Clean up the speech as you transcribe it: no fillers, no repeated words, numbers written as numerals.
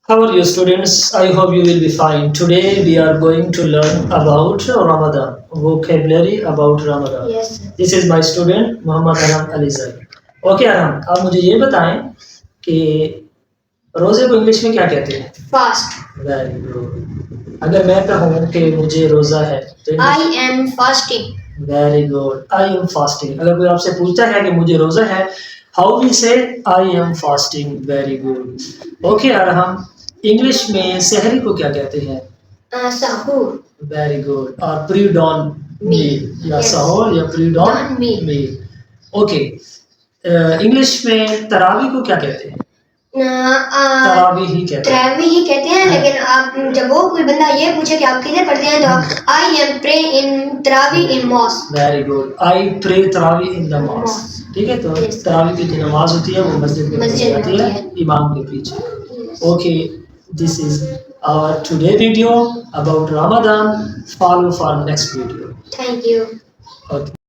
How are you, students? I hope you will be fine. Today we are going to learn about Ramadan, vocabulary about Ramadan. Yes. This is my student Muhammad Aram Alizai. Okay, Aram, आप मुझे ये बताएं कि रोजे को English में क्या कहते हैं? Fast. Very good. अगर मैं कहूँ कि मुझे रोजा है तो I am fasting. Very good. I am fasting. अगर कोई आपसे पूछता है कि मुझे रोजा है, how will say I am fasting. Very good. Okay Arham, English में सहरी को क्या कहते हैं? Sahur. Very good. और प्री डॉन मील या Yes. सहूर या pre dawn Dawn meal. Meal. Okay. English में तरावी को क्या कहते हैं? तरावी ही कहते हैं. तरावी ही कहते हैं, लेकिन आप जब वो कोई बंदा ये पूछे कि आप किधर पढ़ते हैं तो आप I am pray in taraweeh in mosque. Very good. I pray taraweeh in the mosque. ठीक है, तो Yes. तरावी की जो नमाज होती है वो मस्जिद में पढ़ी मस्जिद में जाती है होती है. इमाम के पीछे. Okay, this is our today video about Ramadan. Follow for next video. Thank you. Okay.